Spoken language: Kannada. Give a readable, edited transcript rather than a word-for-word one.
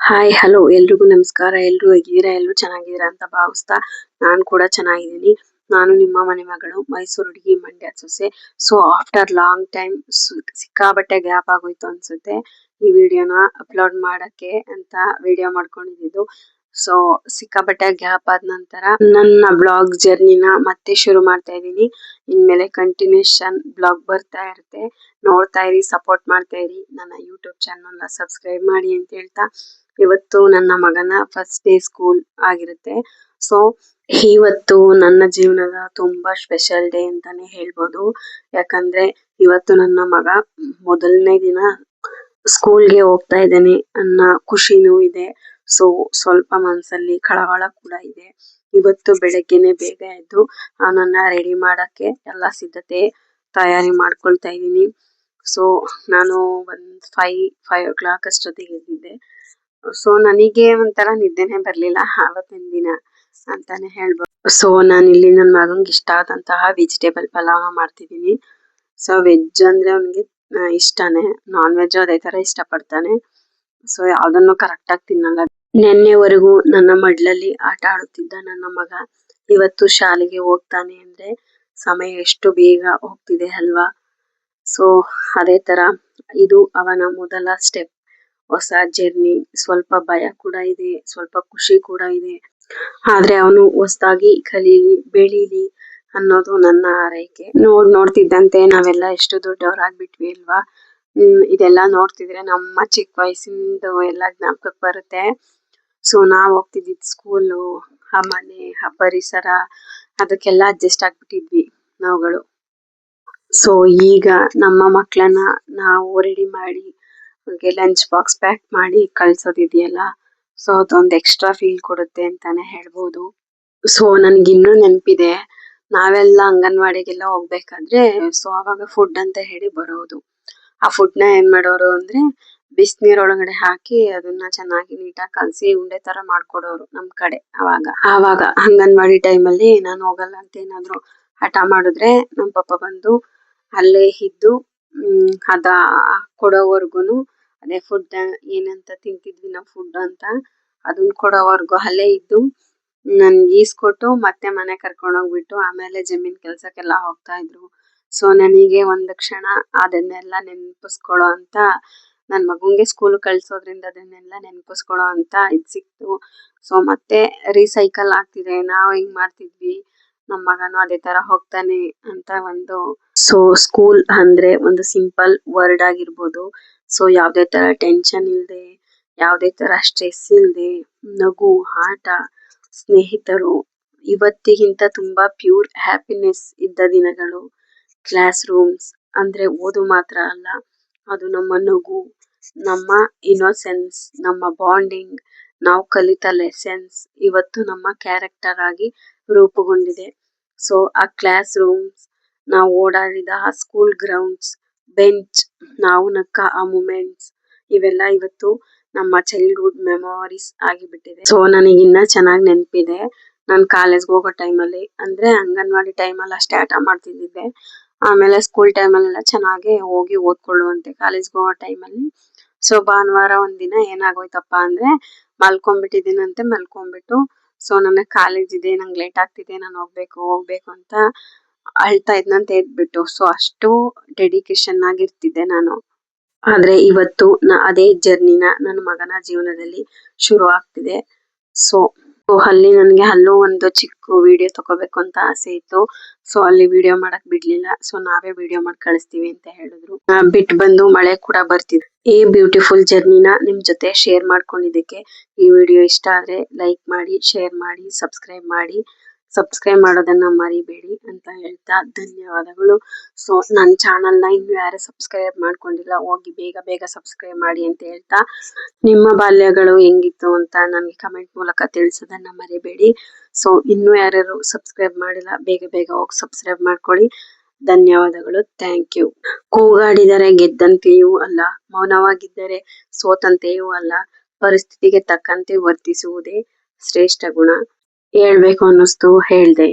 ಹಾಯ್ ಹಲೋ ಎಲ್ರಿಗೂ ನಮಸ್ಕಾರ. ಎಲ್ರು ಹೇಗಿದ್ದೀರಾ? ಎಲ್ರು ಚೆನ್ನಾಗಿದ್ದೀರಾ ಅಂತ ಭಾವಿಸ್ತಾ ನಾನು ಕೂಡ ಚೆನ್ನಾಗಿದ್ದೀನಿ. ನಾನು ನಿಮ್ಮ ಮನೆ ಮಗಳು ಮೈಸೂರು ಹುಡುಗಿ ಮಂಡ್ಯ ಸೊಸೆ. ಸೊ ಆಫ್ಟರ್ ಲಾಂಗ್ ಟೈಮ್ ಸಿಕ್ಕಾಬಟ್ಟೆ ಗ್ಯಾಪ್ ಆಗೋಯ್ತು ಅನ್ಸುತ್ತೆ ಈ ವಿಡಿಯೋನ ಅಪ್ಲೋಡ್ ಮಾಡಕ್ಕೆ ಅಂತ ವಿಡಿಯೋ ಮಾಡ್ಕೊಂಡಿದ್ದು. ಸೊ ಸಿಕ್ಕಾಬಟ್ಟೆ ಗ್ಯಾಪ್ ಆದ ನಂತರ ನನ್ನ ಬ್ಲಾಗ್ ಜರ್ನಿನ ಮತ್ತೆ ಶುರು ಮಾಡ್ತಾ ಇದ್ದೀನಿ. ಇನ್ಮೇಲೆ ಕಂಟಿನ್ಯೂಷನ್ ಬ್ಲಾಗ್ ಬರ್ತಾ ಇರುತ್ತೆ, ನೋಡ್ತಾ ಇರಿ, ಸಪೋರ್ಟ್ ಮಾಡ್ತಾ ಇರಿ. ನನ್ನ ಯೂಟ್ಯೂಬ್ ಚಾನಲ್ ಸಬ್ಸ್ಕ್ರೈಬ್ ಮಾಡಿ ಅಂತ ಹೇಳ್ತಾ, ಇವತ್ತು ನನ್ನ ಮಗನ ಫಸ್ಟ್ ಡೇ ಸ್ಕೂಲ್ ಆಗಿರುತ್ತೆ. ಸೊ ಇವತ್ತು ನನ್ನ ಜೀವನದ ತುಂಬಾ ಸ್ಪೆಷಲ್ ಡೇ ಅಂತಾನೆ ಹೇಳ್ಬೋದು. ಯಾಕಂದ್ರೆ ಇವತ್ತು ನನ್ನ ಮಗ ಮೊದಲನೇ ದಿನ ಸ್ಕೂಲ್ಗೆ ಹೋಗ್ತಾ ಇದ್ದೇನೆ ಅನ್ನೋ ಖುಷಿನೂ ಇದೆ. ಸೊ ಸ್ವಲ್ಪ ಮನ್ಸಲ್ಲಿ ಕಳವಳ ಕೂಡ ಇದೆ. ಇವತ್ತು ಬೆಳಗ್ಗೆನೆ ಬೇಗ ಎದ್ದು ಅವನನ್ನ ರೆಡಿ ಮಾಡಕ್ಕೆ ಎಲ್ಲ ಸಿದ್ಧತೆ ತಯಾರಿ ಮಾಡ್ಕೊಳ್ತಾ ಇದ್ದೀನಿ. ಸೊ ನಾನು ಒಂದ್ 5 ಅಷ್ಟೊತ್ತಿಗೆ ಎದ್ದಿದ್ದೆ. ಸೊ ನನಗೆ ಒಂಥರ ನಿದ್ದೆನೆ ಬರ್ಲಿಲ್ಲ ಆವತ್ತಿನ ದಿನ ಅಂತಾನೆ ಹೇಳ್ಬೋದು. ಸೊ ನಾನು ಇಲ್ಲಿ ನನ್ನ ಮಗಂಗೆ ಇಷ್ಟ ಆದಂತಹ ವೆಜಿಟೇಬಲ್ ಪಲಾವ್ ಮಾಡ್ತಿದ್ದೀನಿ. ಸೊ ವೆಜ್ ಅಂದ್ರೆ ಅವನಿಗೆ ಇಷ್ಟನೇ, ನಾನ್ ವೆಜ್ ಅದೇ ತರ ಇಷ್ಟ ಪಡ್ತಾನೆ. ಸೊ ಯಾವ್ದನ್ನು ಕರೆಕ್ಟ್ ಆಗಿ ತಿನ್ನಲ್ಲ. ನಿನ್ನೆವರೆಗೂ ನನ್ನ ಮಡ್ಲಲ್ಲಿ ಆಟ ಆಡುತ್ತಿದ್ದ ನನ್ನ ಮಗ ಇವತ್ತು ಶಾಲೆಗೆ ಹೋಗ್ತಾನೆ ಅಂದ್ರೆ ಸಮಯ ಎಷ್ಟು ಬೇಗ ಹೋಗ್ತಿದೆ ಅಲ್ವಾ. ಸೊ ಅದೇ ತರ ಇದು ಅವನ ಮೊದಲ ಸ್ಟೆಪ್, ಹೊಸ ಜರ್ನಿ. ಸ್ವಲ್ಪ ಭಯ ಕೂಡ ಇದೆ, ಸ್ವಲ್ಪ ಖುಷಿ ಕೂಡ ಇದೆ. ಆದ್ರೆ ಅವನು ಹೊಸದಾಗಿ ಕಲೀಲಿ, ಬೆಳೀಲಿ ಅನ್ನೋದು ನನ್ನ ಆರೈಕೆ. ನೋಡ್ತಿದ್ದಂತೆ ನಾವೆಲ್ಲ ಎಷ್ಟು ದೊಡ್ಡವರಾಗ್ಬಿಟ್ವಿ ಅಲ್ವಾ. ಇದೆಲ್ಲ ನೋಡ್ತಿದ್ರೆ ನಮ್ಮ ಚಿಕ್ಕ ವಯಸ್ಸಿಂದು ಎಲ್ಲ ಜ್ಞಾಪಕಕ್ಕೆ ಬರುತ್ತೆ. ಸೊ ನಾವ್ ಹೋಗ್ತಿದ್ದಿದ್ ಸ್ಕೂಲು, ಆ ಮನೆ, ಆ ಪರಿಸರ, ಅದಕ್ಕೆಲ್ಲ ಅಡ್ಜಸ್ಟ್ ಆಗ್ಬಿಟ್ಟಿದ್ವಿ ನಾವುಗಳು. ಸೊ ಈಗ ನಮ್ಮ ಮಕ್ಕಳನ್ನ ನಾವು ರೆಡಿ ಮಾಡಿ ಅವ್ರಿಗೆ ಲಂಚ್ ಬಾಕ್ಸ್ ಪ್ಯಾಕ್ ಮಾಡಿ ಕಳ್ಸೋದಿದೆಯಲ್ಲ, ಸೊ ಅದೊಂದು ಎಕ್ಸ್ಟ್ರಾ ಫೀಲ್ ಕೊಡುತ್ತೆ ಅಂತಾನೆ ಹೇಳ್ಬೋದು. ಸೊ ನನ್ಗಿನ್ನೂ ನೆನಪಿದೆ, ನಾವೆಲ್ಲ ಅಂಗನವಾಡಿಗೆಲ್ಲ ಹೋಗ್ಬೇಕಾದ್ರೆ ಸೊ ಅವಾಗ ಫುಡ್ ಅಂತ ಹೇಳಿ ಬರೋದು. ಆ ಫುಡ್ ನ ಏನ್ ಮಾಡೋರು ಅಂದ್ರೆ ಬಿಸಿನೀರ್ ಒಳಗಡೆ ಹಾಕಿ ಅದನ್ನ ಚೆನ್ನಾಗಿ ನೀಟಾಗಿ ಕಲಸಿ ಉಂಡೆ ತರ ಮಾಡ್ಕೊಡೋರು ನಮ್ ಕಡೆ. ಆವಾಗ ಅಂಗನವಾಡಿ ಟೈಮಲ್ಲಿ ನಾನು ಹೋಗಲ್ಲ ಅಂತ ಏನಾದ್ರು ಹಠ ಮಾಡಿದ್ರೆ ನಮ್ ಪಪ್ಪ ಬಂದು ಅಲ್ಲೇ ಇದ್ದು ಅದ ಕೊಡೋವರ್ಗುನು, ಅದೇ ಫುಡ್ ಏನಂತ ತಿಂತಿದ್ವಿ ನಾವು ಫುಡ್ ಅಂತ ಅದನ್ನ ಕೊಡೋವರ್ಗು ಅಲ್ಲೇ ಇದ್ದು ನನ್ಗೆ ಈಸ್ಕೊಟ್ಟು ಮತ್ತೆ ಮನೆ ಕರ್ಕೊಂಡು ಹೋಗ್ಬಿಟ್ಟು ಆಮೇಲೆ ಜಮೀನ್ ಕೆಲ್ಸಕ್ಕೆಲ್ಲ ಹೋಗ್ತಾ ಇದ್ರು. ಸೊ ನನಗೆ ಒಂದು ಕ್ಷಣ ಅದನ್ನೆಲ್ಲ ನೆನಪಿಸ್ಕೊಳ್ಳೋ ಅಂತ, ನನ್ ಮಗುಂಗೆ ಸ್ಕೂಲ್ ಕಳ್ಸೋದ್ರಿಂದ ಅದನ್ನೆಲ್ಲ ನೆನಪಿಸ್ಕೊಳ್ಳೋ ಅಂತ ಇದ್ ಸಿಕ್ತು. ಸೊ ಮತ್ತೆ ರೀಸೈಕಲ್ ಆಗ್ತಿದೆ, ನಾವ್ ಹಿಂಗ್ ಮಾಡ್ತಿದ್ವಿ, ನಮ್ ಮಗನು ಅದೇ ತರ ಹೋಗ್ತಾನೆ ಅಂತ ಒಂದು. ಸೊ ಸ್ಕೂಲ್ ಅಂದ್ರೆ ಒಂದು ಸಿಂಪಲ್ ವರ್ಡ್ ಆಗಿರ್ಬೋದು. ಸೊ ಯಾವ್ದೇ ತರ ಟೆನ್ಷನ್ ಇಲ್ದೆ, ಯಾವ್ದೇ ತರ ಸ್ಟ್ರೆಸ್ ಇಲ್ದೆ, ನಗು, ಆಟ, ಸ್ನೇಹಿತರು, ಇವತ್ತಿಗಿಂತ ತುಂಬಾ ಪ್ಯೂರ್ ಹ್ಯಾಪಿನೆಸ್ ಇದ್ದ ದಿನಗಳು. ಕ್ಲಾಸ್ ರೂಮ್ಸ್ ಅಂದ್ರೆ ಓದು ಮಾತ್ರ ಅಲ್ಲ, ಅದು ನಮ್ಮ ನಗು, ನಮ್ಮ ಇನ್ನೋಸೆನ್ಸ್, ನಮ್ಮ ಬಾಂಡಿಂಗ್, ನಾವು ಕಲಿತ ಲೆಸನ್ಸ್ ಇವತ್ತು ನಮ್ಮ ಕ್ಯಾರೆಕ್ಟರ್ ಆಗಿ ರೂಪುಗೊಂಡಿದೆ. ಸೊ ಆ ಕ್ಲಾಸ್ ರೂಮ್ಸ್, ನಾವು ಓಡಾಡಿದ ಆ ಸ್ಕೂಲ್ ಗ್ರೌಂಡ್ಸ್, ಬೆಂಚ್, ನಾವು ನಕ್ಕ ಆ ಮೂಮೆಂಟ್ಸ್, ಇವೆಲ್ಲ ಇವತ್ತು ನಮ್ಮ ಚೈಲ್ಡ್ಹುಡ್ ಮೆಮೊರೀಸ್ ಆಗಿಬಿಟ್ಟಿದೆ. ಸೊ ನನಗಿನ್ನ ಚೆನ್ನಾಗಿ ನೆನಪಿದೆ, ನಾನು ಕಾಲೇಜ್ಗೆ ಹೋಗೋ ಟೈಮಲ್ಲಿ ಅಂದ್ರೆ ಅಂಗನವಾಡಿ ಟೈಮಲ್ಲಿ ಅಷ್ಟೇ ಆಟ ಮಾಡ್ತಿದ್ದೆ. ಆಮೇಲೆ ಸ್ಕೂಲ್ ಟೈಮಲ್ಲೆಲ್ಲ ಚೆನ್ನಾಗಿ ಹೋಗಿ ಓದ್ಕೊಳ್ಳುವಂತೆ. ಕಾಲೇಜ್ಗೆ ಹೋಗೋ ಟೈಮಲ್ಲಿ ಸೊ ಭಾನುವಾರ ಒಂದಿನ ಏನಾಗೋಯ್ತಪ್ಪ ಅಂದ್ರೆ ಮಲ್ಕೊಂಡ್ಬಿಟ್ಟಿದ್ದೀನಂತೆ. ಮಲ್ಕೊಂಡ್ಬಿಟ್ಟು ಸೊ ನನಗೆ ಕಾಲೇಜ್ ಇದೆ, ನಂಗೆ ಲೇಟ್ ಆಗ್ತಿದೆ, ನಾನು ಹೋಗ್ಬೇಕು ಅಂತ ಅಳ್ತಾ ಇದ್ನಂತೆ ಎದ್ಬಿಟ್ಟು. ಸೊ ಅಷ್ಟು ಡೆಡಿಕೇಶನ್ ಆಗಿರ್ತಿದ್ದೆ ನಾನು. ಆದ್ರೆ ಇವತ್ತು ಅದೇ ಜರ್ನಿನ ನನ್ನ ಮಗನ ಜೀವನದಲ್ಲಿ ಶುರು ಆಗ್ತಿದೆ. ಸೊ ಅಲ್ಲಿ ನನ್ಗೆ ಅಲ್ಲೂ ಒಂದು ಚಿಕ್ಕ ವಿಡಿಯೋ ತಗೋಬೇಕು ಅಂತ ಆಸೆ ಇತ್ತು. ಸೊ ಅಲ್ಲಿ ವಿಡಿಯೋ ಮಾಡಕ್ ಬಿಡ್ಲಿಲ್ಲ. ಸೊ ನಾವೇ ವಿಡಿಯೋ ಮಾಡಿ ಕಳಿಸ್ತೀವಿ ಅಂತ ಹೇಳಿದ್ರು. ಬಿಟ್ಟು ಬಂದು ಮಳೆ ಕೂಡ ಬರ್ತಿದೆ. ಈ ಬ್ಯೂಟಿಫುಲ್ ಜರ್ನಿನ ನಿಮ್ ಜೊತೆ ಶೇರ್ ಮಾಡ್ಕೊಂಡಿದ್ದಕ್ಕೆ, ಈ ವಿಡಿಯೋ ಇಷ್ಟ ಆದ್ರೆ ಲೈಕ್ ಮಾಡಿ, ಶೇರ್ ಮಾಡಿ, ಸಬ್ಸ್ಕ್ರೈಬ್ ಮಾಡೋದನ್ನ ಮರಿಬೇಡಿ ಅಂತ ಹೇಳ್ತಾ ಧನ್ಯವಾದಗಳು. ಸೊ ನನ್ನ ಚಾನಲ್ ನ ಇನ್ನು ಯಾರು ಸಬ್ಸ್ಕ್ರೈಬ್ ಮಾಡ್ಕೊಂಡಿಲ್ಲ, ಹೋಗಿ ಬೇಗ ಸಬ್ಸ್ಕ್ರೈಬ್ ಮಾಡಿ ಅಂತ ಹೇಳ್ತಾ, ನಿಮ್ಮ ಬಾಲ್ಯಗಳು ಹೆಂಗಿತ್ತು ಅಂತ ನನಗೆ ಕಮೆಂಟ್ ಮೂಲಕ ತಿಳಿಸೋದನ್ನ ಮರಿಬೇಡಿ. ಸೊ ಇನ್ನು ಯಾರ್ಯಾರು ಸಬ್ಸ್ಕ್ರೈಬ್ ಮಾಡಿಲ್ಲ ಬೇಗ ಹೋಗಿ ಸಬ್ಸ್ಕ್ರೈಬ್ ಮಾಡ್ಕೊಳ್ಳಿ. ಧನ್ಯವಾದಗಳು. Thank you. ಕೂಗಾಡಿದರೆ ಗೆದ್ದಂತೆಯೂ ಅಲ್ಲ, ಮೌನವಾಗಿದ್ದರೆ ಸೋತಂತೆಯೂ ಅಲ್ಲ, ಪರಿಸ್ಥಿತಿಗೆ ತಕ್ಕಂತೆ ವರ್ತಿಸುವುದೇ ಶ್ರೇಷ್ಠ ಗುಣ. ಹೇಳ್ಬೇಕು ಅನ್ನಿಸ್ತು, ಹೇಳ್ದೆ.